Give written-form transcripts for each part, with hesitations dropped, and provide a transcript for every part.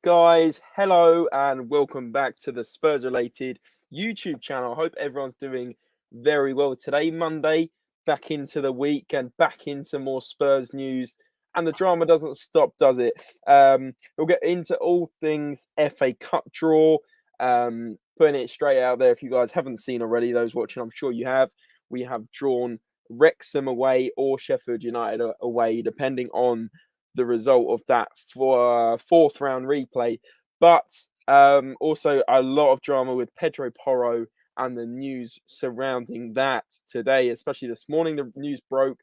guys? Hello and welcome back to the SpursRelated YouTube channel. I hope everyone's doing very well today, Monday, back into the week and back into more Spurs news. And the drama doesn't stop, does it? We'll get into all things FA Cup draw, putting it straight out there. If you guys haven't seen already, those watching, I'm sure you have. We have drawn Wrexham away or Sheffield United away, depending on the result of that fourth round replay. But also a lot of drama with Pedro Porro and the news surrounding that today, especially this morning. The news broke.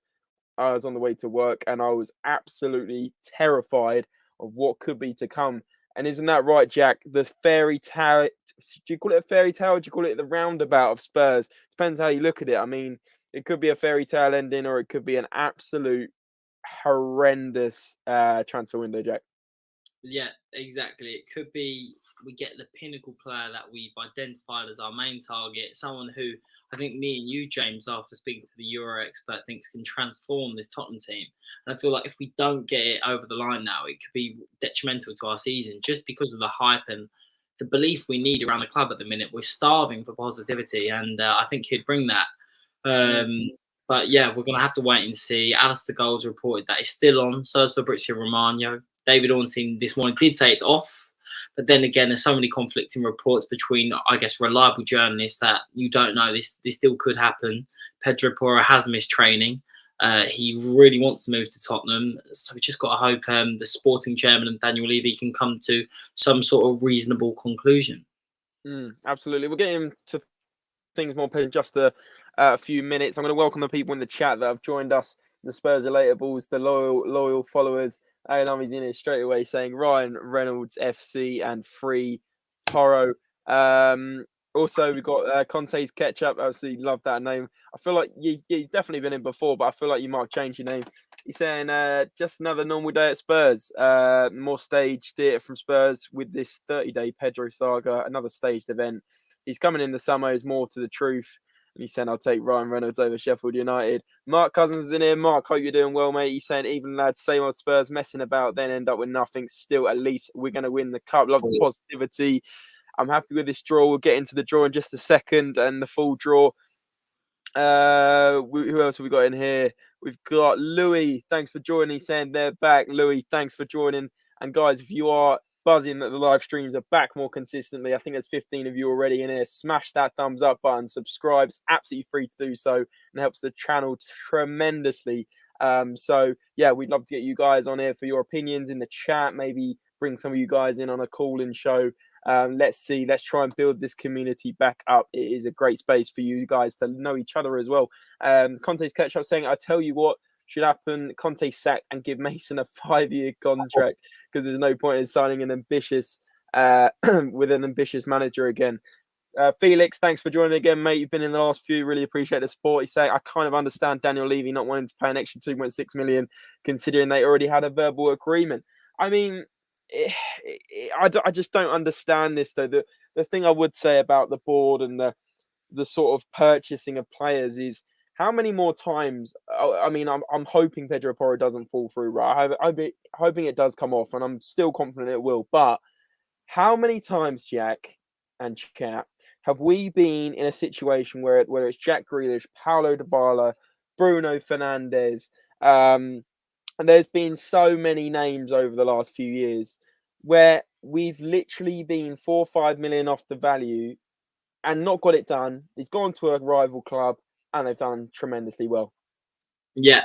I was on the way to work and I was absolutely terrified of what could be to come. And isn't that right, Jack? The fairy tale, do you call it a fairy tale? Do you call it the roundabout of Spurs? Depends how you look at it. I mean, it could be a fairy tale ending or it could be an absolute horrendous transfer window, Jack. Yeah, exactly. It could be we get the pinnacle player that we've identified as our main target, someone who I think me and you, James, after speaking to the Euro expert, thinks can transform this Tottenham team. And I feel like if we don't get it over the line now, it could be detrimental to our season just because of the hype and the belief we need around the club at the minute. We're starving for positivity, and I think he'd bring that. But yeah, we're going to have to wait and see. Alistair Gold's reported that it's still on. So as Fabrizio Romano, David Ornstein this morning did say it's off. But then again, there's so many conflicting reports between, I guess, reliable journalists that you don't know this still could happen. Pedro Porro has missed training. He really wants to move to Tottenham. So we just got to hope the sporting chairman and Daniel Levy can come to some sort of reasonable conclusion. Absolutely. We'll get into things more in just a few minutes. I'm going to welcome the people in the chat that have joined us, the Spurs Relatables, the loyal followers. Alanami's in here straight away saying Ryan Reynolds FC and free Porro. Also, we've got Conte's Ketchup. Obviously, love that name. I feel like you've definitely been in before, but I feel like you might change your name. He's saying just another normal day at Spurs. More staged theatre from Spurs with this 30-day Pedro saga, another staged event. He's coming in the summer, is more to the truth. And he's saying, I'll take Ryan Reynolds over Sheffield United. Mark Cousins is in here. Mark, hope you're doing well, mate. He's saying, even lads, same old Spurs messing about, then end up with nothing. Still, at least we're going to win the cup. Love the positivity. I'm happy with this draw. We'll get into the draw in just a second and the full draw. Who else have we got in here? We've got Louis. Thanks for joining. He's saying they're back. Louis, thanks for joining. And guys, if you are buzzing that the live streams are back more consistently, I think there's 15 of you already in here. Smash that thumbs up button, subscribe. It's absolutely free to do so and helps the channel tremendously. So yeah, we'd love to get you guys on here for your opinions in the chat. Maybe bring some of you guys in on a call-in show. Let's try and build this community back up. It is a great space for you guys to know each other as well. Conte's Ketchup saying, I tell you what should happen, Conte sack and give Mason a 5-year contract because there's no point in signing an ambitious with an ambitious manager again. Felix, thanks for joining again, mate. You've been in the last few. Really appreciate the support. He's saying, I kind of understand Daniel Levy not wanting to pay an extra 2.6 million considering they already had a verbal agreement. I mean, I just don't understand this, though. The thing I would say about the board and the sort of purchasing of players is how many more times. I mean, I'm hoping Pedro Porro doesn't fall through, right? I'm hoping it does come off, and I'm still confident it will. But how many times, Jack and chat, have we been in a situation where it's Jack Grealish, Paulo Dybala, Bruno Fernandes, and there's been so many names over the last few years where we've literally been 4 or 5 million off the value and not got it done. He's gone to a rival club and they've done tremendously well. Yeah,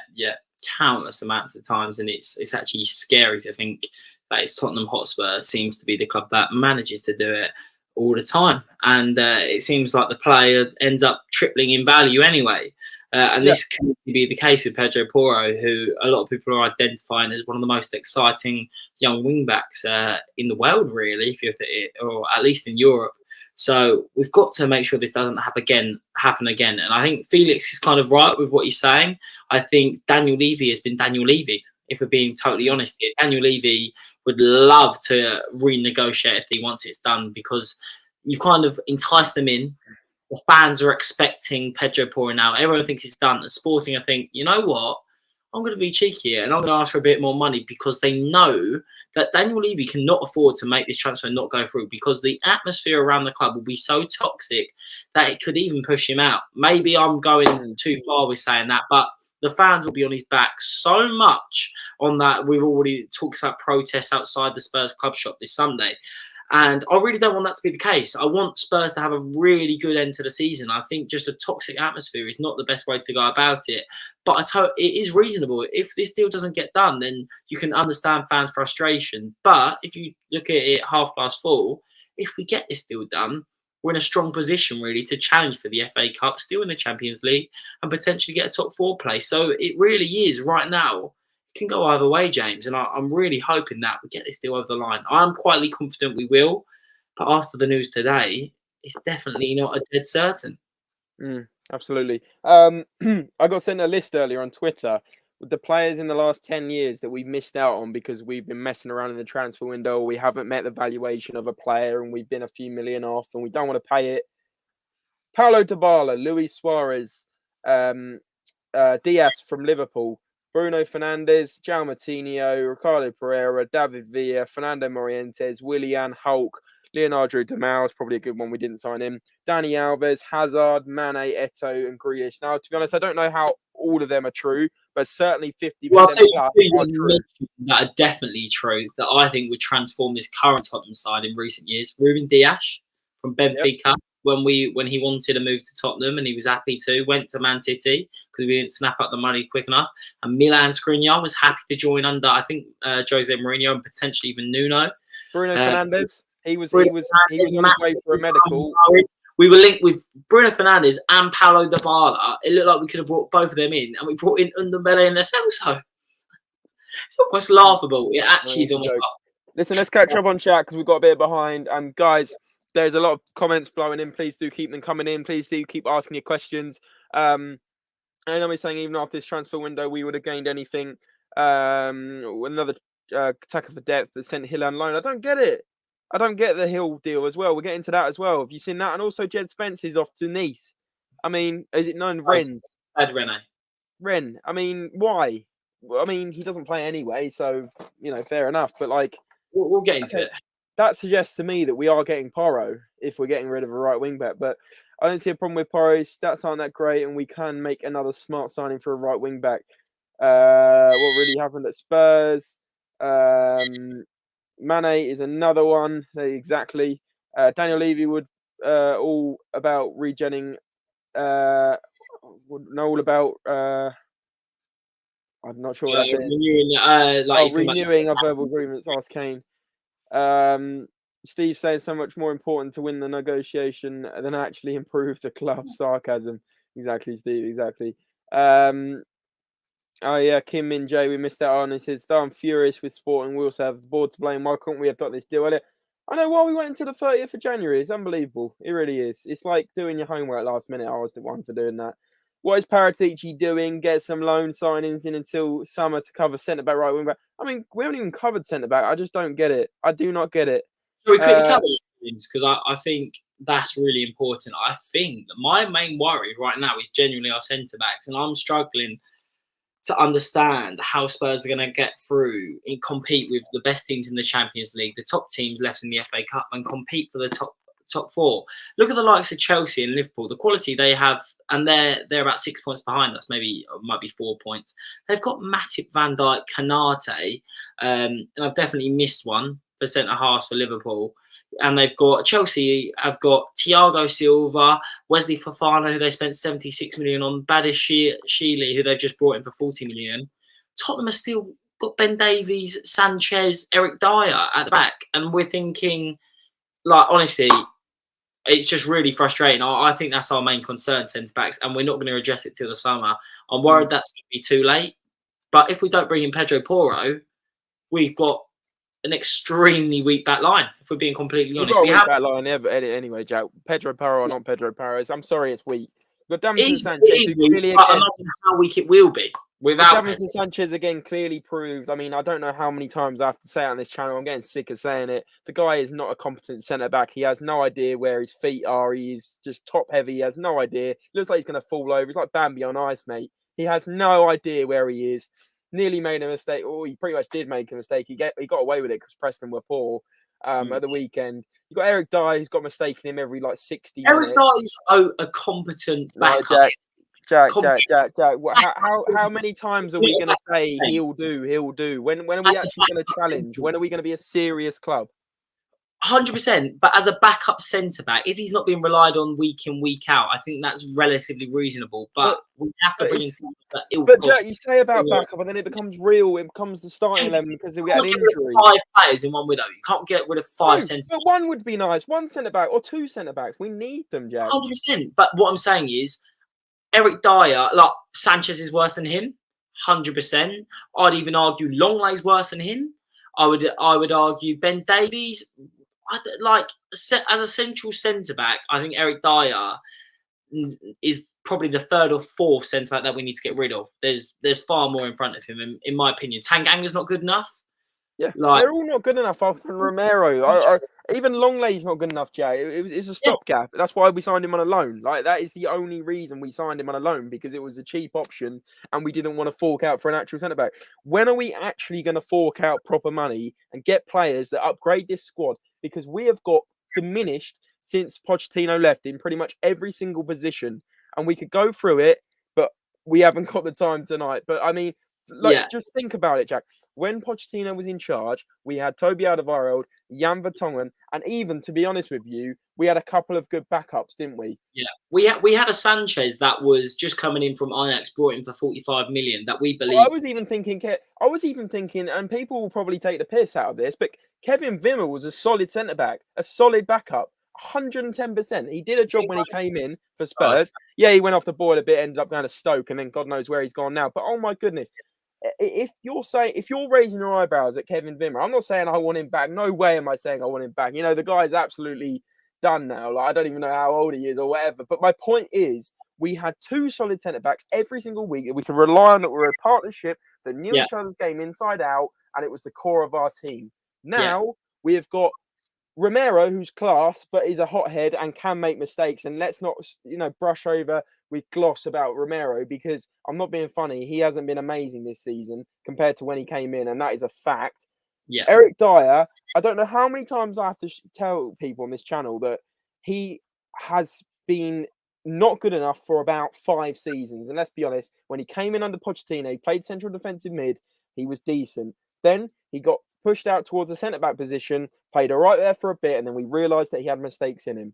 countless amounts of times, and it's actually scary to think that it's Tottenham Hotspur seems to be the club that manages to do it all the time, and it seems like the player ends up tripling in value anyway. This could be the case with Pedro Porro, who a lot of people are identifying as one of the most exciting young wing-backs in the world, really, or at least in Europe. So we've got to make sure this doesn't happen again. And I think Felix is kind of right with what he's saying. I think Daniel Levy has been Daniel Levy'd, if we're being totally honest here. Daniel Levy would love to renegotiate if he wants it's done, because you've kind of enticed them in. The fans are expecting Pedro Porro now. Everyone thinks it's done. The Sporting, I think, you know what? I'm going to be cheeky here and I'm going to ask for a bit more money because they know that Daniel Levy cannot afford to make this transfer and not go through, because the atmosphere around the club will be so toxic that it could even push him out. Maybe I'm going too far with saying that, but the fans will be on his back so much on that. We've already talked about protests outside the Spurs club shop this Sunday. And I really don't want that to be the case. I want Spurs to have a really good end to the season. I think just a toxic atmosphere is not the best way to go about it. But it is reasonable. If this deal doesn't get done, then you can understand fans' frustration. But if you look at it half past full, if we get this deal done, we're in a strong position, really, to challenge for the FA Cup, still in the Champions League, and potentially get a top 4 place. So it really is, right now, it can go either way, James. And I'm really hoping that we get this deal over the line. I'm quietly confident we will. But after the news today, it's definitely not a dead certain. Absolutely. I got sent a list earlier on Twitter with the players in the last 10 years that we've missed out on because we've been messing around in the transfer window, or we haven't met the valuation of a player and we've been a few million off and we don't want to pay it. Paulo Dybala, Luis Suarez, Diaz from Liverpool, Bruno Fernandes, João Moutinho, Ricardo Pereira, David Villa, Fernando Morientes, Willian, Hulk, Leonardo Demau is probably a good one. We didn't sign him. Dani Alves, Hazard, Mane, Eto'o, and Grealish. Now, to be honest, I don't know how all of them are true, but certainly 50% Well, I'll tell you are true. That are definitely true, that I think would transform this current Tottenham side in recent years. Ruben Dias from Benfica, when he wanted to move to Tottenham and he was happy to, went to Man City because we didn't snap up the money quick enough. And Milan Skriniar was happy to join under, I think, Jose Mourinho and potentially even Nuno. Bruno Fernandes. He was on his way for a medical. We were linked with Bruno Fernandes and Paulo Dybala. It looked like we could have brought both of them in, and we brought in Ndombele and Celso. It's almost laughable. It actually is almost laughable. Listen, let's catch up on chat because we've got a bit behind. And guys, there's a lot of comments flowing in. Please do keep them coming in. Please do keep asking your questions. And I'm saying even after this transfer window, we would have gained anything. Another attacker for depth that sent Hill on loan. I don't get it. I don't get the Hill deal as well. We're getting to that as well. Have you seen that? And also Jed Spence is off to Nice. I mean, is it known Rennes? Rennes. I mean, why? Well, I mean, he doesn't play anyway, so, fair enough. But, we'll get into it. That suggests to me that we are getting Porro if we're getting rid of a right wing back. But I don't see a problem with Porro. His stats aren't that great, and we can make another smart signing for a right wing back. What really happened at Spurs? Mane is another one. Exactly. Daniel Levy would all about regenning. Would know all about. I'm not sure what that is. Renewing of verbal agreements. Ask Kane. Steve saying so much more important to win the negotiation than actually improve the club. Sarcasm. Exactly, Steve. Exactly. Oh yeah, Kim Min Jae, we missed out on. He says, "I'm furious with Sporting. We also have the board to blame. Why couldn't we have got this deal earlier?" I know why we went into the 30th of January. It's unbelievable. It really is. It's like doing your homework last minute. I was the one for doing that. What is Paratici doing? Get some loan signings in until summer to cover centre back, right wing back. I mean, we haven't even covered centre back. I just don't get it. I do not get it. So we quickly cover things because I think that's really important. I think that my main worry right now is genuinely our centre backs, and I'm struggling to understand how Spurs are going to get through and compete with the best teams in the Champions League, the top teams left in the FA Cup, and compete for the top 4. Look at the likes of Chelsea and Liverpool, the quality they have, and they're about 6 points behind us, might be 4 points. They've got Matip, Van Dijk, Kanate, and I've definitely missed one for centre halves for Liverpool. And they've got Chelsea have got Thiago Silva, Wesley Fofana, who they spent 76 million on, Badish Sheely, who they've just brought in for 40 million. Tottenham have still got Ben Davies, Sanchez, Eric Dyer at the back. And we're thinking, honestly, it's just really frustrating. I think that's our main concern, centre-backs, and we're not going to address it till the summer. I'm worried that's going to be too late. But if we don't bring in Pedro Porro, we've got an extremely weak back line, if we're being completely honest. We have back line anyway, Jack. Pedro Porro or not Pedro Porro. I'm sorry, it's weak. But Davinson Sanchez, imagine how weak it will be without Davinson Sanchez again clearly proved. I mean, I don't know how many times I have to say it on this channel. I'm getting sick of saying it. The guy is not a competent centre back. He has no idea where his feet are. He is just top heavy. He has no idea. Looks like he's going to fall over. He's like Bambi on ice, mate. He has no idea where he is. nearly made a mistake, or he pretty much did make a mistake. He got away with it because Preston were poor at the weekend. You got Eric Dyer, who's got mistaken him every like 60 Eric minutes. Dyer is a competent No, backup. Jack. How many times are we going to say he'll do? When are we actually going to challenge? When are we going to be a serious club? 100%. But as a backup centre back, if he's not being relied on week in, week out, I think that's relatively reasonable. But we have to bring in someone that. But Jack, you say about backup, and then it becomes real. It becomes the starting 11 because we had injuries. 5 players in one window. You can't get rid of 5 centre backs. But one would be nice. One centre back or 2 centre backs. We need them, Jack. 100%. But what I'm saying is, Eric Dyer, like Sanchez, is worse than him. 100%. I'd even argue Longlay's worse than him. I would argue Ben Davies. As a central centre back, I think Eric Dyer is probably the 3rd or 4th centre back that we need to get rid of. There's far more in front of him, in my opinion. Tanganga's not good enough. Yeah, they're all not good enough. Other than Romero, even Longlay's not good enough, Jay. It's a stopgap. That's why we signed him on a loan. Like, that is the only reason we signed him on a loan, because it was a cheap option and we didn't want to fork out for an actual centre back. When are we actually going to fork out proper money and get players that upgrade this squad? Because we have got diminished since Pochettino left in pretty much every single position, and we could go through it, but we haven't got the time tonight. But I mean, just think about it, Jack. When Pochettino was in charge, we had Toby Alderweireld, Jan Vertonghen, and even, to be honest with you, we had a couple of good backups, didn't we? Yeah, we had a Sanchez that was just coming in from Ajax, brought in for 45 million. That we believe. I was even thinking, and people will probably take the piss out of this, but Kevin Wimmer was a solid centre back, a solid backup, 110%. He did a job when he came in for Spurs. Yeah, he went off the boil a bit, ended up going to Stoke, and then God knows where he's gone now. But oh my goodness. If you're raising your eyebrows at Kevin Wimmer, I'm not saying I want him back. No way am I saying I want him back. You know, the guy's absolutely done now. Like, I don't even know how old he is or whatever. But my point is, we had 2 solid centre backs every single week that we could rely on, that were a partnership that knew each other's game inside out, and it was the core of our team. Now we have got Romero, who's class, but is a hothead and can make mistakes. And let's not, brush over with gloss about Romero, because I'm not being funny. He hasn't been amazing this season compared to when he came in, and that is a fact. Yeah. Eric Dyer, I don't know how many times I have to tell people on this channel that he has been not good enough for about 5 seasons. And let's be honest, when he came in under Pochettino, he played central defensive mid, he was decent. Then he got pushed out towards the centre-back position, played all right there for a bit, and then we realised that he had mistakes in him.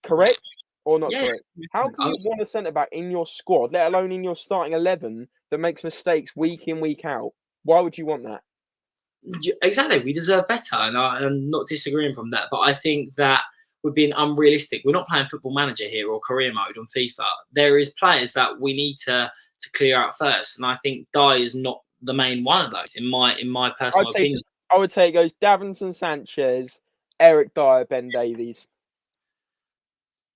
Correct or not correct? How can you want a centre-back in your squad, let alone in your starting 11, that makes mistakes week in, week out? Why would you want that? Exactly. We deserve better, and I'm not disagreeing from that. But I think that we're being unrealistic. We're not playing Football Manager here or career mode on FIFA. There is players that we need to clear out first, and I think Dyer is not the main one of those, in my personal opinion. I would say it goes Davinson Sanchez, Eric Dyer, Ben Davies.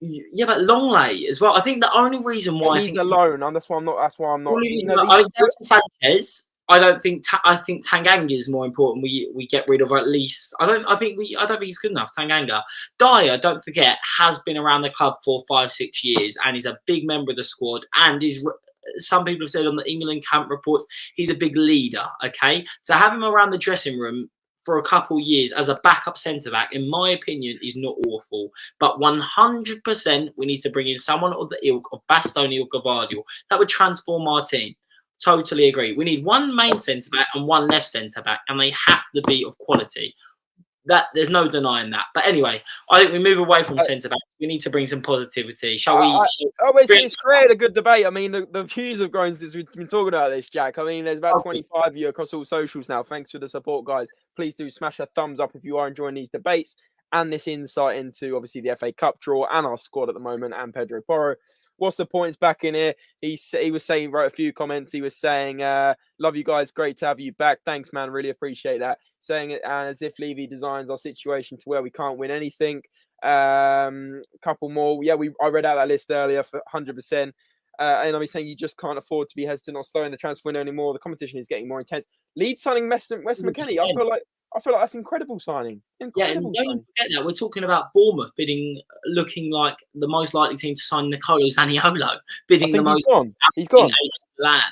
Yeah, but Longley as well. I think the only reason why he's alone, and that's why I'm not. I think Sanchez. I think Tanganga is more important. We get rid of, at least. I don't think he's good enough. Tanganga. Dyer, don't forget, has been around the club for 5-6 years, and he's a big member of the squad, and is. Some people have said on the England camp reports, he's a big leader, okay? To have him around the dressing room for a couple of years as a backup centre-back, in my opinion, is not awful. But 100%, we need to bring in someone of the ilk of Bastoni or Gvardiol. That would transform our team. Totally agree. We need one main centre-back and one left centre-back, and they have to be of quality. That there's no denying that. But anyway, I think we move away from centre back. We need to bring some positivity. Shall we? It's created a good debate. I mean, the views have grown since we've been talking about this, Jack. I mean, there's about 25 of you across all socials now. Thanks for the support, guys. Please do smash a thumbs up if you are enjoying these debates and this insight into, obviously, the FA Cup draw and our squad at the moment, and Pedro Porro. What's the points back in here? He wrote a few comments. He was saying, love you guys. Great to have you back. Thanks, man. Really appreciate that. Saying it as if Levy designs our situation to where we can't win anything. Couple more. Yeah, I read out that list earlier for 100%. And I'm saying you just can't afford to be hesitant or slow in the transfer window anymore. The competition is getting more intense. Leeds signing Weston McKennie. I feel like that's incredible signing. And don't forget that we're talking about Bournemouth looking like the most likely team to sign Nicolo Zaniolo, bidding the most. He's gone. Land.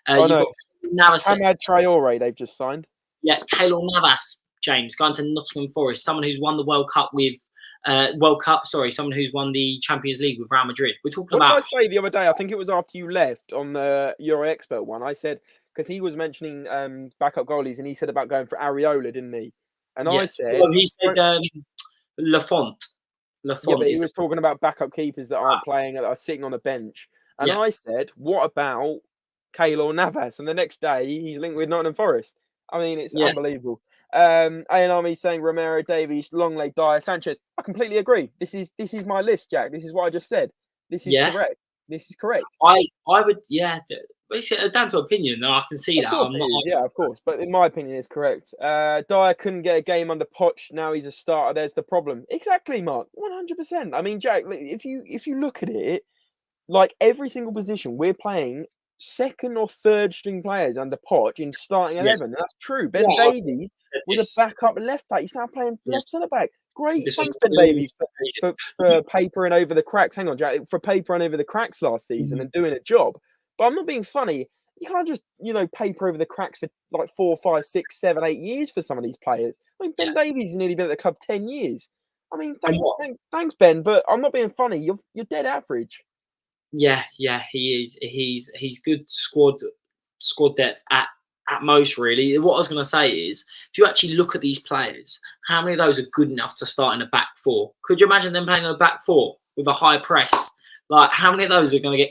You've got Navas, Hamad Traore, they've just signed. yeah, Keylor Navas, James, going to Nottingham Forest, someone who's won the World Cup, someone who's won the Champions League with Real Madrid. We're talking What did I about. say the other day? I think it was after you left on the Euro Expert one. I said, because he was mentioning backup goalies, and he said about going for Areola, didn't he? And I said, Well, he said Lafont. yeah, Lafont but he is was talking about backup keepers that aren't playing, that are sitting on the bench. And I said, what about Keylor Navas? And the next day, he's linked with Nottingham Forest. I mean, it's unbelievable. A&R saying Romero, Davies, Longley, Dyer, Sanchez. I completely agree. This is my list, Jack. This is what I just said. This is correct. This is correct. I would, it's down to opinion. I can see Of that. course it is, yeah, of course. But in my opinion, it's correct. Dyer couldn't get a game under Poch. Now he's a starter. There's the problem. Exactly, Mark. 100%. I mean, Jack, if you look at it, like every single position, we're playing second or third string players under Poch in starting 11. And that's true. Ben Davies was a backup left back. He's now playing left centre back. Great. Thanks, Ben Davies, for papering over the cracks. Hang on, Jack. For papering over the cracks last season and doing a job. But I'm not being funny. You can't just, paper over the cracks for like 4, 5, 6, 7, 8 years for some of these players. I mean, Ben Davies has nearly been at the club 10 years. I mean, thanks, Ben, but I'm not being funny. You're dead average. Yeah, he is. He's good squad depth at most, really. What I was going to say is, if you actually look at these players, how many of those are good enough to start in a back four? Could you imagine them playing in a back four with a high press? Like, how many of those are going to get?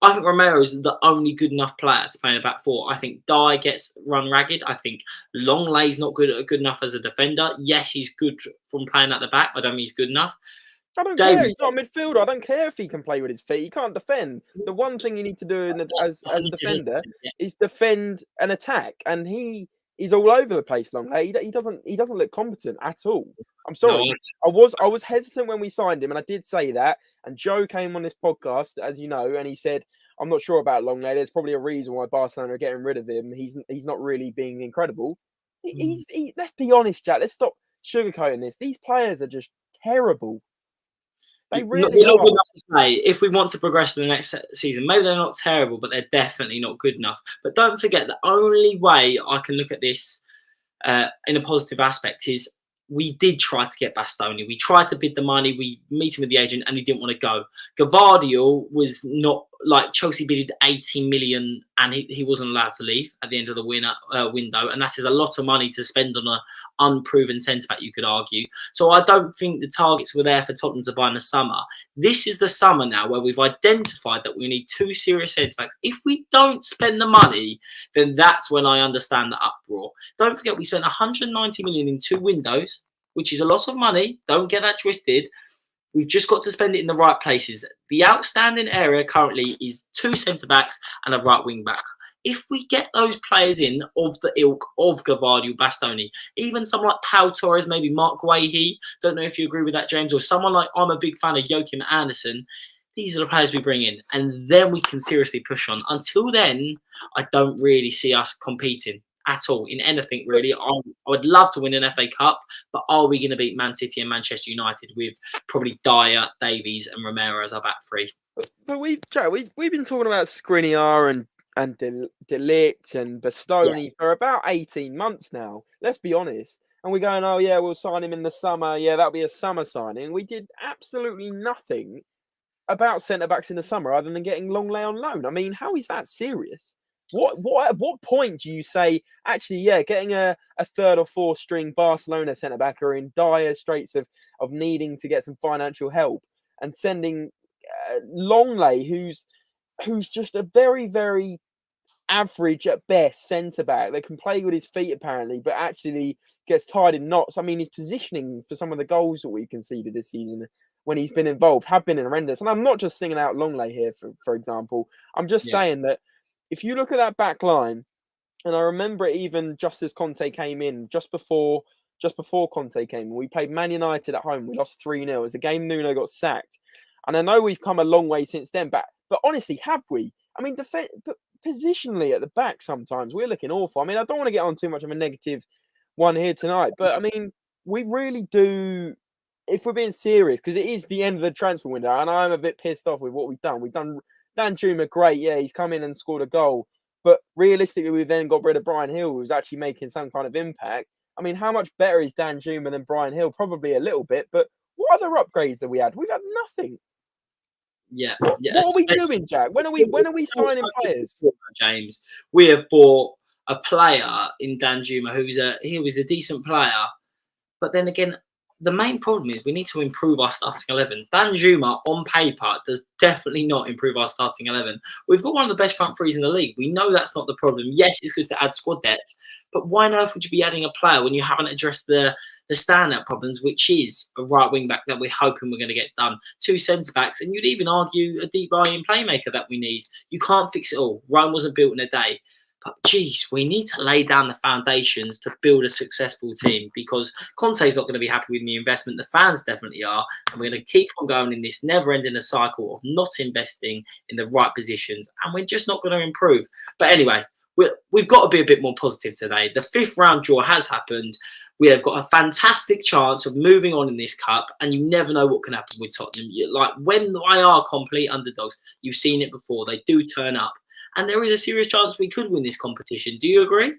I think Romero is the only good enough player to play in a back four. I think Dye gets run ragged. I think Longley's not good enough as a defender. Yes, he's good from playing at the back. I don't think he's good enough. I don't care. He's not a midfielder. I don't care if he can play with his feet. He can't defend. The one thing you need to do as a defender is defend and attack. And he is all over the place. Longley. He doesn't look competent at all. I'm sorry. No. I was hesitant when we signed him, and I did say that. And Joe came on this podcast, as you know, and he said, "I'm not sure about Longley. There's probably a reason why Barcelona are getting rid of him. He's not really being incredible." Let's be honest, Jack. Let's stop sugarcoating this. These players are just terrible. They really not good enough to play. If we want to progress to the next season, maybe they're not terrible, but they're definitely not good enough. But don't forget, the only way I can look at this in a positive aspect is we did try to get Bastoni. We tried to bid the money. We meet him with the agent, and he didn't want to go. Gavardiol was not like Chelsea bidded 80 million, and he wasn't allowed to leave at the end of the window. And that is a lot of money to spend on an unproven centre back, you could argue. So I don't think the targets were there for Tottenham to buy in the summer. This is the summer now where we've identified that we need 2 serious centre backs. If we don't spend the money, then that's when I understand the uproar. Don't forget, we spent 190 million in 2 windows, which is a lot of money. Don't get that twisted. We've just got to spend it in the right places. The outstanding area currently is 2 centre-backs and a right wing-back. If we get those players in of the ilk of Gavardiol, Bastoni, even someone like Pau Torres, maybe Mark Wahey, don't know if you agree with that, James, or someone like, I'm a big fan of Joachim Andersen, these are the players we bring in, and then we can seriously push on. Until then, I don't really see us competing at all in anything, really. I would love to win an FA Cup, but are we going to beat Man City and Manchester United with probably Dyer, Davies and Romero as our back three? But we've been talking about Skriniar and De Ligt and Bastoni for about 18 months now. Let's be honest. And we're going, oh yeah, we'll sign him in the summer. Yeah, that'll be a summer signing. We did absolutely nothing about centre-backs in the summer other than getting Longley on loan. I mean, how is that serious? At what point do you say, actually, yeah, getting a 3rd or 4th string Barcelona centre-back are in dire straits of needing to get some financial help, and sending Longley, who's just a very, very average at best centre-back that can play with his feet apparently, but actually gets tied in knots. I mean, his positioning for some of the goals that we conceded this season when he's been involved have been horrendous. And I'm not just singing out Longley here, for example. I'm just saying that if you look at that back line, and I remember it even just as Conte came in, just before Conte came in, we played Man United at home. We lost 3-0. It was the game Nuno got sacked. And I know we've come a long way since then, but honestly, have we? I mean, positionally at the back sometimes, we're looking awful. I mean, I don't want to get on too much of a negative one here tonight, but I mean, we really do, if we're being serious, because it is the end of the transfer window, and I'm a bit pissed off with what we've done. We've done Dan Juma great. Yeah, he's come in and scored a goal. But realistically, we then got rid of Brian Hill, who was actually making some kind of impact. I mean, how much better is Dan Juma than Brian Hill? Probably a little bit, but what other upgrades have we had? We've had nothing. Yeah, What are we doing, Jack? When are we signing players? James, we have bought a player in Dan Juma he was a decent player, but then again, the main problem is we need to improve our starting 11. Dan Juma, on paper, does definitely not improve our starting 11. We've got one of the best front threes in the league. We know that's not the problem. Yes, it's good to add squad depth, but why on earth would you be adding a player when you haven't addressed the standout problems, which is a right wing back that we're hoping we're going to get done, 2 centre backs, and you'd even argue a deep lying playmaker that we need. You can't fix it all. Rome wasn't built in a day. But geez, we need to lay down the foundations to build a successful team, because Conte's not going to be happy with the investment. The fans definitely are. And we're going to keep on going in this never-ending cycle of not investing in the right positions. And we're just not going to improve. But anyway, we've got to be a bit more positive today. The 5th round draw has happened. We have got a fantastic chance of moving on in this cup, and you never know what can happen with Tottenham. Like, when they are complete underdogs, you've seen it before. They do turn up. And there is a serious chance we could win this competition. Do you agree?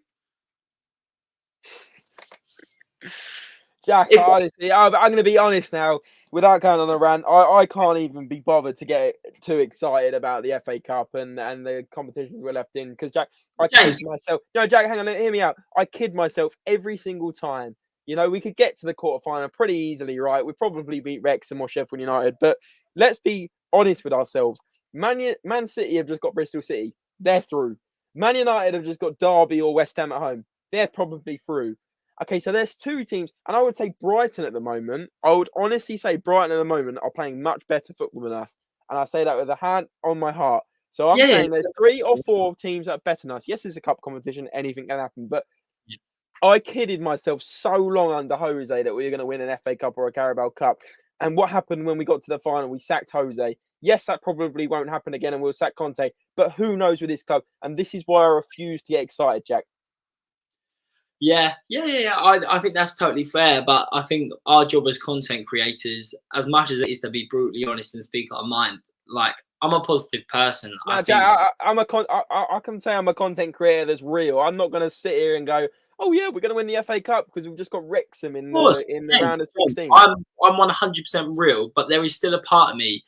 Jack, honestly, I'm going to be honest now, without going on a rant. I can't even be bothered to get too excited about the FA Cup and the competitions we're left in. Because, Jack, I kid myself. No, Jack, hang on, hear me out. I kid myself every single time. You know, we could get to the quarterfinal pretty easily, right? We'd probably beat Wrexham or Sheffield United. But let's be honest with ourselves. Man City have just got Bristol City. They're through. Man United have just got Derby or West Ham at home. They're probably through. Okay, so there's 2 teams, and I would say Brighton at the moment. I would honestly say Brighton at the moment are playing much better football than us. And I say that with a hand on my heart. So I'm saying there's 3 or 4 teams that are better than us. Yes, it's a cup competition. Anything can happen. But I kidded myself so long under Jose that we were going to win an FA Cup or a Carabao Cup. And what happened when we got to the final? We sacked Jose. Yes, that probably won't happen again, and we'll sack Conte. But who knows with this club? And this is why I refuse to get excited, Jack. Yeah. I think that's totally fair. But I think our job as content creators, as much as it is to be brutally honest and speak our mind, like, I'm a positive person. No, Jack, I can say I'm a content creator that's real. I'm not going to sit here and go, oh yeah, we're going to win the FA Cup because we've just got Wrexham in the round of 16. I'm 100% real, but there is still a part of me.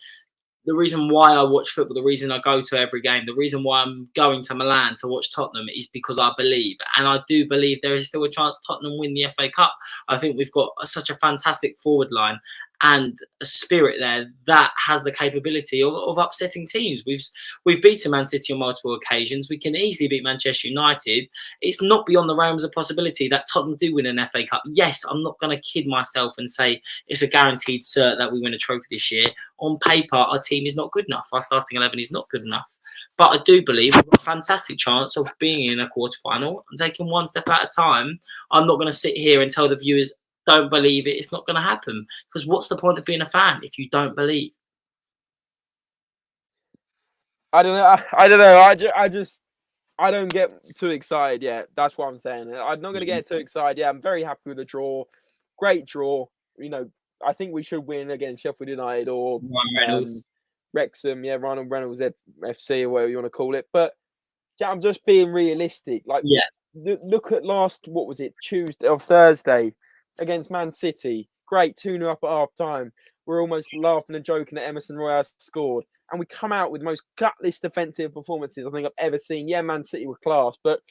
The reason why I watch football, the reason I go to every game, the reason why I'm going to Milan to watch Tottenham is because I believe. And I do believe there is still a chance Tottenham win the FA Cup. I think we've got such a fantastic forward line and a spirit there that has the capability of upsetting teams. We've beaten Man City on multiple occasions. We can easily beat Manchester United. It's not beyond the realms of possibility that Tottenham do win an FA Cup. Yes, I'm not going to kid myself and say it's a guaranteed cert that we win a trophy this year. On paper, our team is not good enough. Our starting 11 is not good enough. But I do believe we've got a fantastic chance of being in a quarterfinal and taking one step at a time. I'm not going to sit here and tell the viewers, don't believe it, it's not going to happen. Because what's the point of being a fan if you don't believe? I don't know. I don't get too excited yet. That's what I'm saying. I'm not going to get too excited. Yeah, I'm very happy with the draw. Great draw. You know, I think we should win against Sheffield United or Wrexham. Yeah, Ronald Reynolds FC or whatever you want to call it. But yeah, I'm just being realistic. Like, look at what was it, Tuesday or Thursday against Man City. Great, 2-0 up at half time. We're almost laughing and joking that Emerson Royal scored. And we come out with the most gutless defensive performances I think I've ever seen. Yeah, Man City were class, but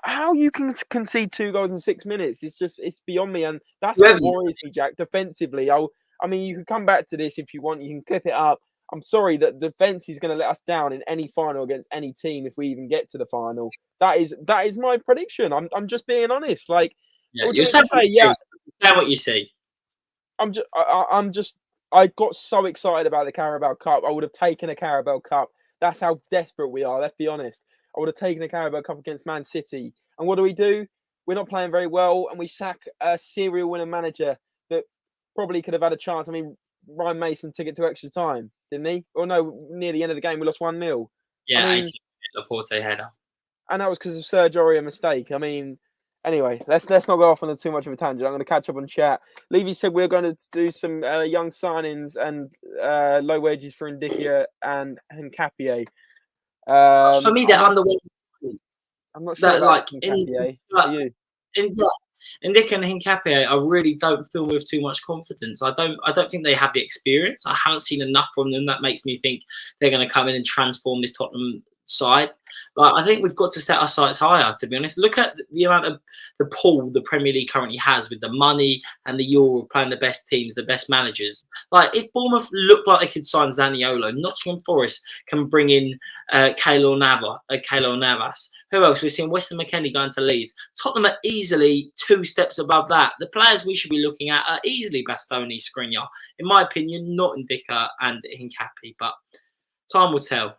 how you can concede 2 goals in 6 minutes? It's beyond me, and that's what worries me, Jack. Defensively, I mean, you can come back to this if you want. You can clip it up. I'm sorry that the defense is going to let us down in any final against any team if we even get to the final. That is my prediction. I'm just being honest. Like, you say what you see. I got so excited about the Carabao Cup. I would have taken a Carabao Cup. That's how desperate we are. Let's be honest. I would have taken a Carabao Cup against Man City. And what do? We're not playing very well, and we sack a serial winner manager that probably could have had a chance. I mean, Ryan Mason took it to extra time, didn't he? Or no, near the end of the game, we lost 1-0. Yeah, I mean, Laporte header. And that was because of Sergio Aurier mistake. I mean, anyway, let's not go off on too much of a tangent. I'm going to catch up on chat. Levy said we're going to do some young signings and low wages for Indicia and Capier. For me, they're underwhelming. I'm not sure That, about like, Nketiah. Are you? in Nick and Hincapié, I really don't feel with too much confidence. I don't think they have the experience. I haven't seen enough from them that makes me think they're going to come in and transform this Tottenham side. Like, I think we've got to set our sights higher, to be honest. Look at the amount of the pool the Premier League currently has with the money and the Euro playing the best teams, the best managers. Like, if Bournemouth look like they could sign Zaniolo, Nottingham Forest can bring in Keylor Navas. Who else? We're seeing Weston McKennie going to Leeds. Tottenham are easily 2 steps above that. The players we should be looking at are easily Bastoni, Skriniar. In my opinion, not Ndicka and Hincapié, but time will tell.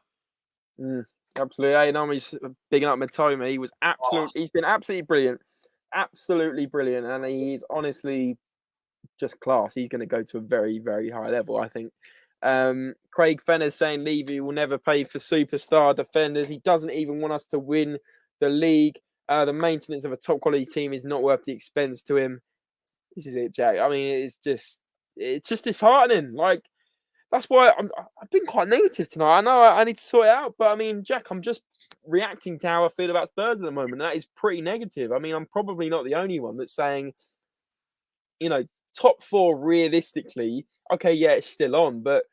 Absolutely. Hey, no, he's bigging up Matoma. He's been absolutely brilliant. Absolutely brilliant. And he's honestly just class. He's going to go to a very, very high level, I think. Craig Fenner's saying Levy will never pay for superstar defenders. He doesn't even want us to win the league. The maintenance of a top quality team is not worth the expense to him. This is it, Jack. I mean, it's just disheartening. Like, that's why I've been quite negative tonight. I know I need to sort it out, but I mean, Jack, I'm just reacting to how I feel about Spurs at the moment. That is pretty negative. I mean, I'm probably not the only one that's saying, top 4 realistically. Okay, yeah, it's still on, but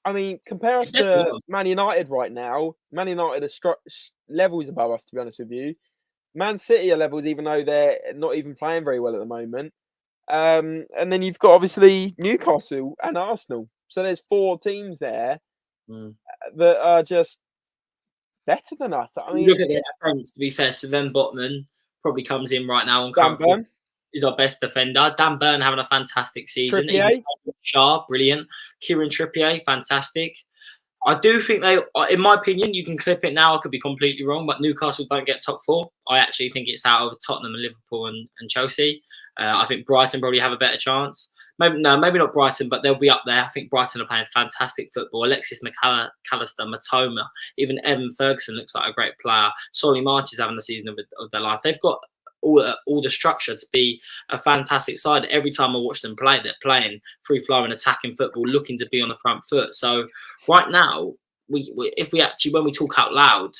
I mean, compare us to Man United right now. Man United are levels above us, to be honest with you. Man City are levels, even though they're not even playing very well at the moment. And then you've got obviously Newcastle and Arsenal. So there's 4 teams there that are just better than us. I mean, look at their defence. To be fair, Sven Botman probably comes in right now and is our best defender. Dan Burn having a fantastic season. Shaw, brilliant. Kieran Trippier, fantastic. I do think they, in my opinion, you can clip it now. I could be completely wrong, but Newcastle don't get top 4. I actually think it's out of Tottenham and Liverpool and Chelsea. I think Brighton probably have a better chance. Maybe not Brighton, but they'll be up there. I think Brighton are playing fantastic football. Alexis McAllister, Matoma, even Evan Ferguson looks like a great player. Solly March is having the season of their life. They've got all the structure to be a fantastic side. Every time I watch them play, they're playing free-flowing, attacking football, looking to be on the front foot. So right now, when we talk out loud,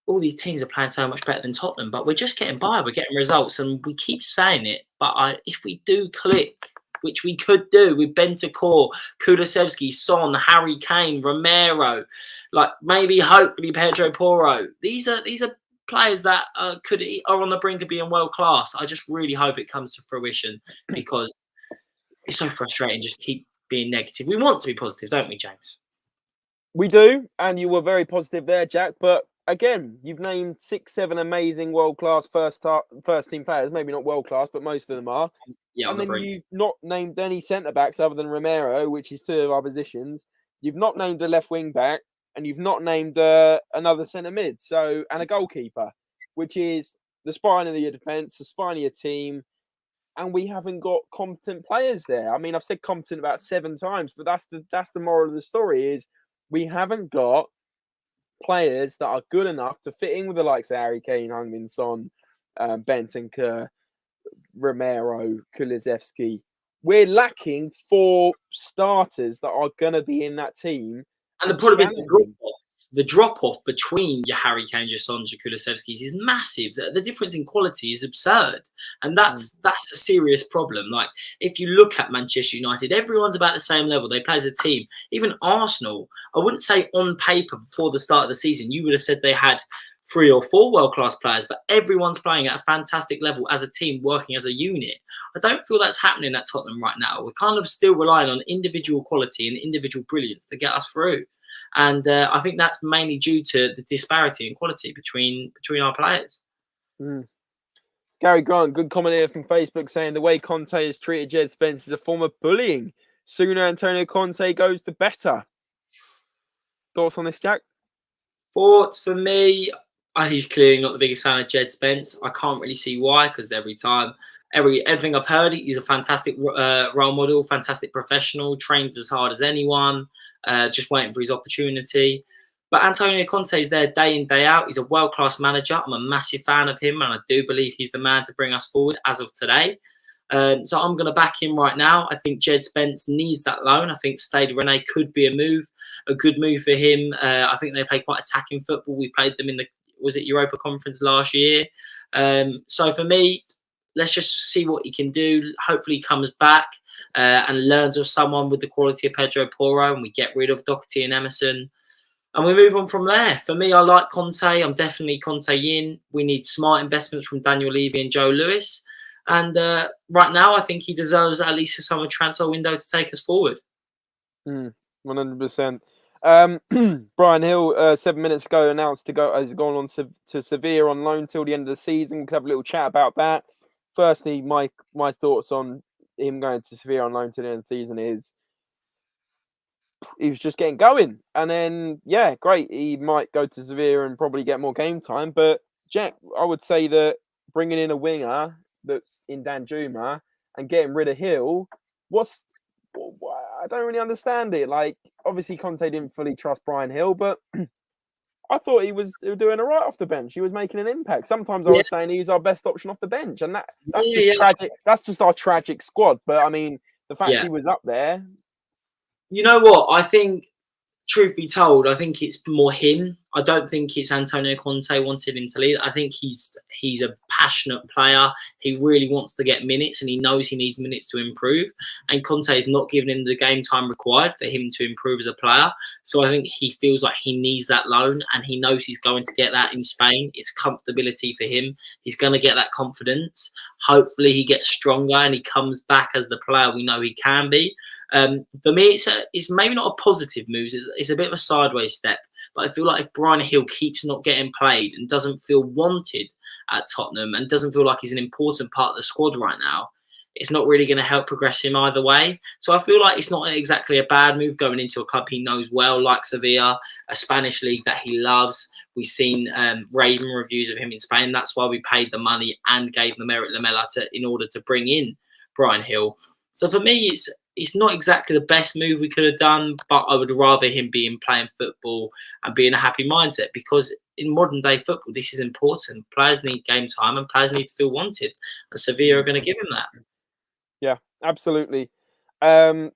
all these teams are playing so much better than Tottenham, but we're just getting by. We're getting results, and we keep saying it. But if we do click, which we could do with Bentancur, Kulusevski, Son, Harry Kane, Romero, like maybe hopefully Pedro Porro. These are players that are on the brink of being world class. I just really hope it comes to fruition, because it's so frustrating. Just keep being negative. We want to be positive, don't we, James? We do, and you were very positive there, Jack. But again, you've named 6, 7 amazing world-class first-team players. Maybe not world-class, but most of them are. Yeah, and then you've not named any centre-backs other than Romero, which is 2 of our positions. You've not named a left wing-back, and you've not named another centre-mid, and a goalkeeper, which is the spine of your defence, the spine of your team, and we haven't got competent players there. I mean, I've said competent about 7 times, but that's the moral of the story is we haven't got players that are good enough to fit in with the likes of Harry Kane, Heung-min Son, Bentancur, Romero, Kulusevski. We're lacking 4 starters that are going to be in that team. And the problem is the drop-off between your Harry Kane, your Son, your Kulusevskis is massive. The difference in quality is absurd. And that's a serious problem. Like, if you look at Manchester United, everyone's about the same level. They play as a team. Even Arsenal, I wouldn't say on paper before the start of the season, you would have said they had 3 or 4 world-class players, but everyone's playing at a fantastic level as a team, working as a unit. I don't feel that's happening at Tottenham right now. We're kind of still relying on individual quality and individual brilliance to get us through. And I think that's mainly due to the disparity in quality between our players. Gary Grant, good comment here from Facebook, saying the way Conte has treated Jed Spence is a form of bullying. Sooner Antonio Conte goes, the better. Thoughts on this, Jack? Thoughts for me, he's clearly not the biggest fan of Jed Spence. I can't really see why, because everything I've heard, he's a fantastic role model, fantastic professional, trains as hard as anyone, just waiting for his opportunity. But Antonio Conte is there day in, day out. He's a world-class manager. I'm a massive fan of him, and I do believe he's the man to bring us forward as of today. So I'm going to back him right now. I think Jed Spence needs that loan. I think Stade Rennais could be a good move for him. I think they play quite attacking football. We played them in the Europa Conference last year. So for me, let's just see what he can do. Hopefully he comes back and learns of someone with the quality of Pedro Porro, and we get rid of Doherty and Emerson. And we move on from there. For me, I like Conte. I'm definitely Conte in. We need smart investments from Daniel Levy and Joe Lewis. And right now, I think he deserves at least a summer transfer window to take us forward. 100%. Brian Hill, 7 minutes ago, announced has gone on to Sevilla on loan till the end of the season. We could have a little chat about that. Firstly, my thoughts on him going to Sevilla on loan till the end of the season is he was just getting going. And then, yeah, great. He might go to Sevilla and probably get more game time. But, Jack, I would say that bringing in a winger that's in Danjuma and getting rid of Hill, I don't really understand it. Like, obviously, Conte didn't fully trust Brian Hill, but I thought he was doing all right off the bench. He was making an impact. Sometimes I was saying he's our best option off the bench, and that's just tragic. That's just our tragic squad. But I mean, the fact he was up there. You know what? I think, truth be told, I think it's more him. I don't think it's Antonio Conte wanted him to leave. I think he's a passionate player. He really wants to get minutes, and he knows he needs minutes to improve. And Conte is not giving him the game time required for him to improve as a player. So I think he feels like he needs that loan, and he knows he's going to get that in Spain. It's comfortability for him. He's going to get that confidence. Hopefully he gets stronger and he comes back as the player we know he can be. For me, it's maybe not a positive move. It's a bit of a sideways step. But I feel like if Brian Hill keeps not getting played and doesn't feel wanted at Tottenham and doesn't feel like he's an important part of the squad right now, it's not really going to help progress him either way. So I feel like it's not exactly a bad move going into a club he knows well, like Sevilla, a Spanish league that he loves. We've seen raving reviews of him in Spain. That's why we paid the money and gave the Merit Lamela in order to bring in Brian Hill. So for me, it's not exactly the best move we could have done, but I would rather him being playing football and be in a happy mindset, because in modern day football, this is important. Players need game time and players need to feel wanted, and Sevilla are going to give him that. Yeah, absolutely. Fair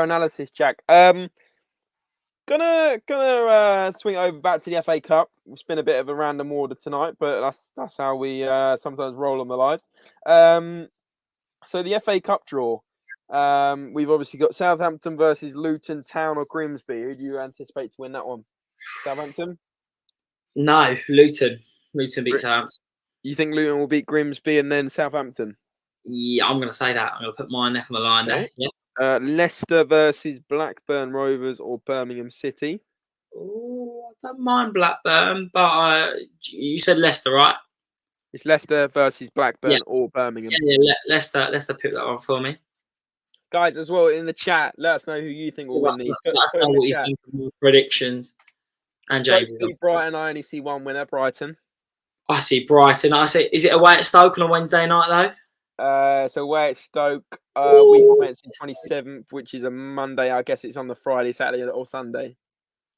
analysis, Jack. Gonna swing over back to the FA Cup. It's been a bit of a random order tonight, but that's how we sometimes roll on the lives. So the FA Cup draw. We've obviously got Southampton versus Luton Town or Grimsby. Who do you anticipate to win that one? Southampton? No, Luton. Luton beat Southampton. You think Luton will beat Grimsby and then Southampton? Yeah, I'm going to say that. I'm going to put my neck on the line there. Yeah. Leicester versus Blackburn Rovers or Birmingham City? Oh, I don't mind Blackburn, but you said Leicester, right? It's Leicester versus Blackburn or Birmingham. Yeah, Leicester pick that one for me. Guys, as well in the chat, let us know who you think will win these. Let us know what you think of your predictions. And James, Brighton, I only see one winner. Brighton. I see Brighton. Is it away at Stoke on a Wednesday night though? So away at Stoke, week commencing 27th, which is a Monday. I guess it's on the Friday, Saturday, or Sunday.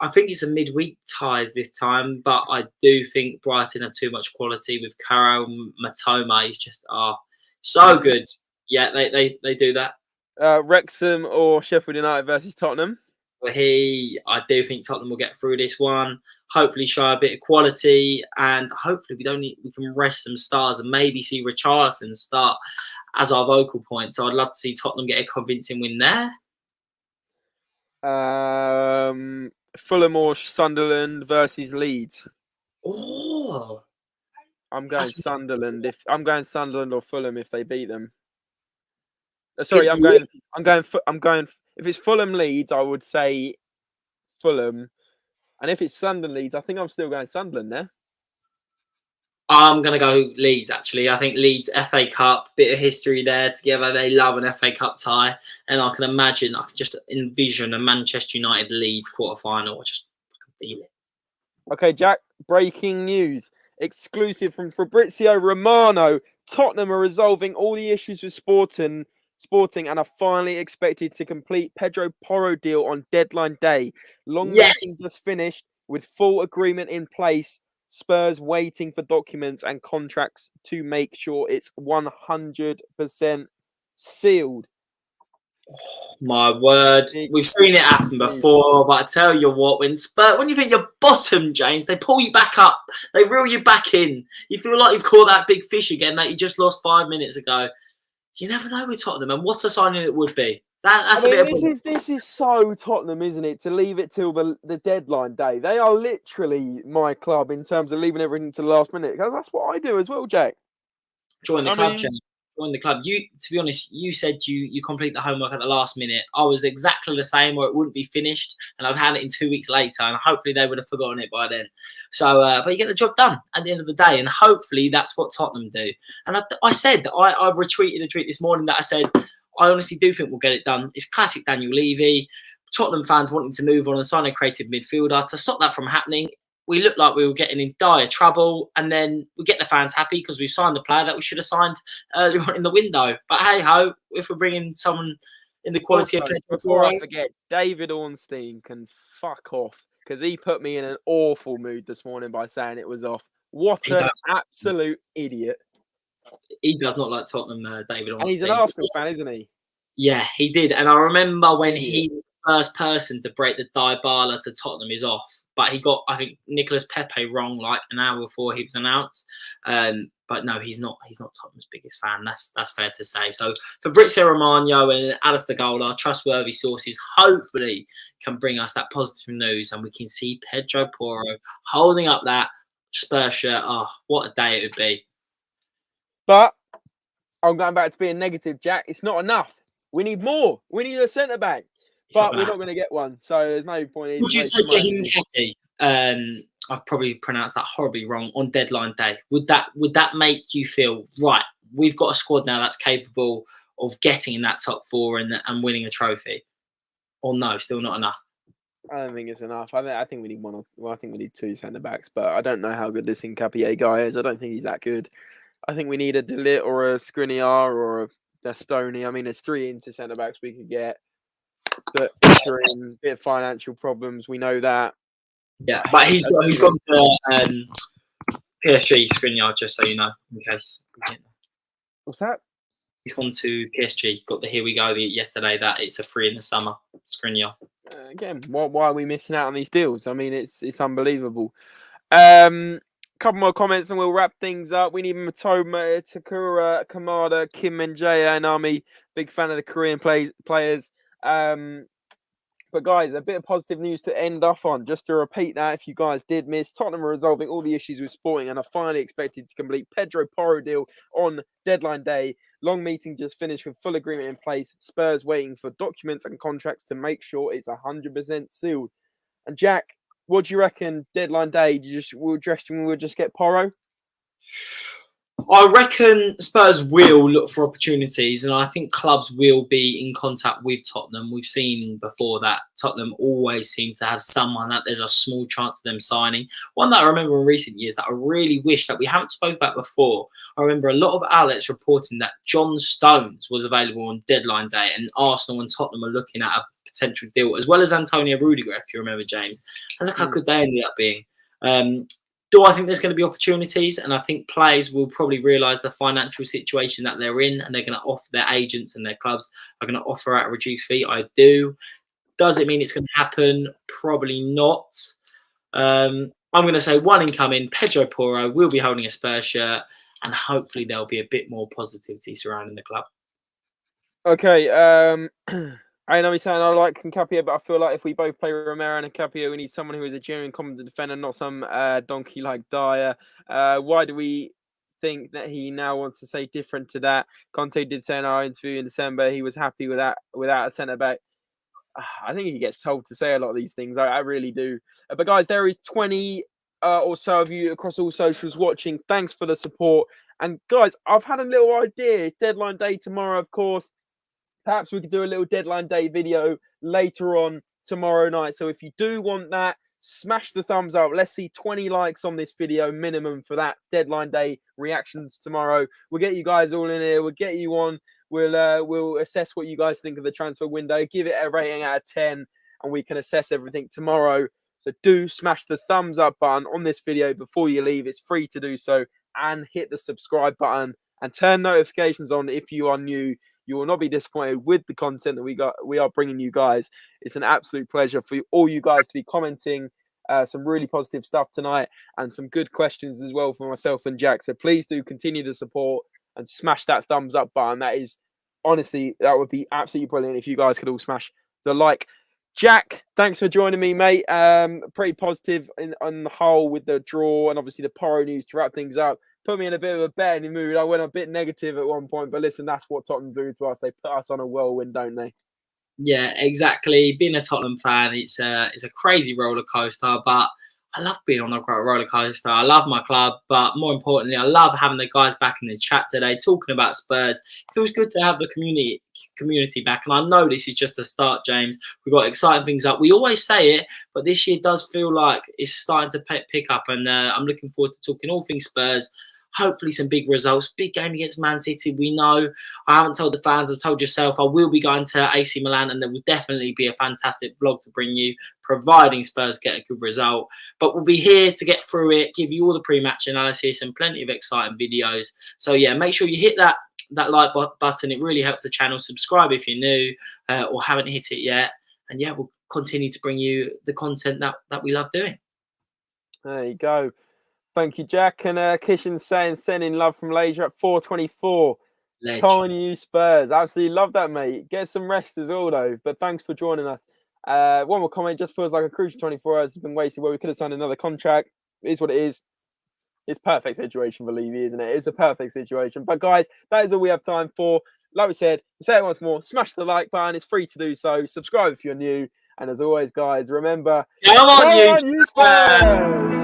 I think it's a midweek ties this time, but I do think Brighton have too much quality with Karo Matoma. He's just so good. Yeah, they do that. Wrexham or Sheffield United versus Tottenham? I do think Tottenham will get through this one. Hopefully show a bit of quality, and hopefully we can rest some stars and maybe see Richarlison start as our vocal point. So I'd love to see Tottenham get a convincing win there. Fulham or Sunderland versus Leeds? Oh, I'm going Sunderland. I'm going Sunderland or Fulham if they beat them. Sorry, I'm going. If it's Fulham Leeds, I would say Fulham, and if it's Sunderland Leeds, I think I'm still going Sunderland there. I'm going to go Leeds, actually. I think Leeds FA Cup, bit of history there together. They love an FA Cup tie, and I can just envision a Manchester United Leeds quarterfinal. I can feel it. Okay, Jack. Breaking news, exclusive from Fabrizio Romano. Tottenham are resolving all the issues with Sporting and are finally expected to complete Pedro Porro deal on deadline day. Long meeting just finished with full agreement in place. Spurs waiting for documents and contracts to make sure it's 100% sealed. My word, we've seen it happen before, but I tell you what, when you think you're bottom, James, they pull you back up, they reel you back in. You feel like you've caught that big fish again that you just lost 5 minutes ago. You never know with Tottenham, and what a signing it would be. That's this is so Tottenham, isn't it? To leave it till the deadline day. They are literally my club in terms of leaving everything to the last minute. Because that's what I do as well, Jack. Join the club, James. Join the club. You, to be honest, you said you complete the homework at the last minute. I was exactly the same, or it wouldn't be finished, and I'd had it in 2 weeks later, and hopefully they would have forgotten it by then. So, but you get the job done at the end of the day, and hopefully that's what Tottenham do. And I said I've retweeted a tweet this morning that I said I honestly do think we'll get it done. It's classic Daniel Levy. Tottenham fans wanting to move on and sign a creative midfielder to stop that from happening. We looked like we were getting in dire trouble, and then we get the fans happy because we've signed the player that we should have signed earlier on in the window. But hey ho, if we're bringing someone in the quality also, of Pedro before Porro, I forget, David Ornstein can fuck off because he put me in an awful mood this morning by saying it was off. What an absolute idiot! He does not like Tottenham, David Ornstein. And he's an Arsenal fan, isn't he? Yeah, he did. And I remember when he was the first person to break the Dybala to Tottenham is off. But he got, I think, Nicolas Pepe wrong like an hour before he was announced. But no, he's not Tottenham's biggest fan. That's fair to say. So Fabrizio Romano and Alistair Gold, our trustworthy sources, hopefully can bring us that positive news, and we can see Pedro Porro holding up that Spurs shirt. Oh, what a day it would be. But I'm going back to being negative, Jack. It's not enough. We need more. We need a centre back. But we're not going to get one, so there's no point. Would you say Gahim Happy? I've probably pronounced that horribly wrong. On deadline day, would that make you feel right? We've got a squad now that's capable of getting in that top four and winning a trophy. Or no, still not enough. I don't think it's enough. I think we need one. I think we need two centre backs, but I don't know how good this Hincapié guy is. I don't think he's that good. I think we need a Delit or a Skriniar or a Destoni. I mean, there's 3 into centre backs we could get. But are in a bit of financial problems. We know that. Yeah, but he's gone to PSG, Skriniar, just so you know, in case. What's that? He's gone to PSG. Got the here we go yesterday that it's a free in the summer. Skriniar. Again, why are we missing out on these deals? I mean, it's unbelievable. Couple more comments and we'll wrap things up. We need Matoma, Takura, Kamada, Kim Min-jae, and Army. Big fan of the Korean players. But guys, a bit of positive news to end off on. Just to repeat that, if you guys did miss, Tottenham are resolving all the issues with Sporting and are finally expected to complete Pedro Porro deal on deadline day. Long meeting just finished with full agreement in place. Spurs waiting for documents and contracts to make sure it's 100% sealed. And Jack, what do you reckon? Deadline day, we'll just get Porro? I reckon Spurs will look for opportunities, and I think clubs will be in contact with Tottenham. We've seen before that Tottenham always seem to have someone that there's a small chance of them signing. One that I remember in recent years that I really wish that we haven't spoke about before. I remember a lot of outlets reporting that John Stones was available on deadline day, and Arsenal and Tottenham are looking at a potential deal, as well as Antonio Rudiger, if you remember, James. And look how good they ended up being. Do I think there's going to be opportunities? And I think players will probably realise the financial situation that they're in, and they're going to offer their agents and their clubs are going to offer out a reduced fee. I do. Does it mean it's going to happen? Probably not. I'm going to say one incoming. Pedro Porro will be holding a Spurs shirt, and hopefully there'll be a bit more positivity surrounding the club. Okay. I know he's saying I like Hincapié, but I feel like if we both play Romero and Hincapié, we need someone who is a genuine competent defender, not some donkey like Dyer. Why do we think that he now wants to say different to that? Conte did say in our interview in December he was happy with that without a centre back. I think he gets told to say a lot of these things. I really do. But guys, there is 20 or so of you across all socials watching. Thanks for the support. And guys, I've had a little idea. It's deadline day tomorrow, of course. Perhaps we could do a little deadline day video later on tomorrow night. So if you do want that, smash the thumbs up. Let's see 20 likes on this video minimum for that deadline day reactions tomorrow. We'll get you guys all in here. We'll get you on. We'll assess what you guys think of the transfer window. Give it a rating out of 10 and we can assess everything tomorrow. So do smash the thumbs up button on this video before you leave. It's free to do so. And hit the subscribe button and turn notifications on if you are new. You will not be disappointed with the content that we are bringing you guys. It's an absolute pleasure for all you guys to be commenting some really positive stuff tonight and some good questions as well for myself and Jack. So please do continue to support and smash that thumbs up button. That is honestly, that would be absolutely brilliant if you guys could all smash the like. Jack, thanks for joining me, mate. Pretty positive on the whole with the draw and obviously the Porro news to wrap things up. Put me in a bit of a betting mood. I went a bit negative at one point, but listen, that's what Tottenham do to us. They put us on a whirlwind, don't they? Yeah, exactly. Being a Tottenham fan, it's a crazy roller coaster, but I love being on a roller coaster. I love my club, but more importantly, I love having the guys back in the chat today talking about Spurs. It feels good to have the community back, and I know this is just the start, James. We've got exciting things up. We always say it, but this year does feel like it's starting to pick up, and I'm looking forward to talking all things Spurs. Hopefully some big results. Big game against Man City. We know. I haven't told the fans. I've told yourself. I will be going to AC Milan, and there will definitely be a fantastic vlog to bring you, providing Spurs get a good result. But we'll be here to get through it, give you all the pre-match analysis and plenty of exciting videos. So yeah, make sure you hit that like button. It really helps the channel. Subscribe if you're new or haven't hit it yet. And yeah, we'll continue to bring you the content that we love doing. There you go. Thank you, Jack. And Kishan's saying, sending love from Malaysia at 4:24. Come on, you Spurs. Absolutely love that, mate. Get some rest as well, though. But thanks for joining us. One more comment. Just feels like a crucial 24 hours has been wasted where we could have signed another contract. It is what it is. It's a perfect situation for Levy, isn't it? It's a perfect situation. But guys, that is all we have time for. Like we said, we'll say it once more. Smash the like button. It's free to do so. Subscribe if you're new. And as always, guys, remember, come on, you Spurs!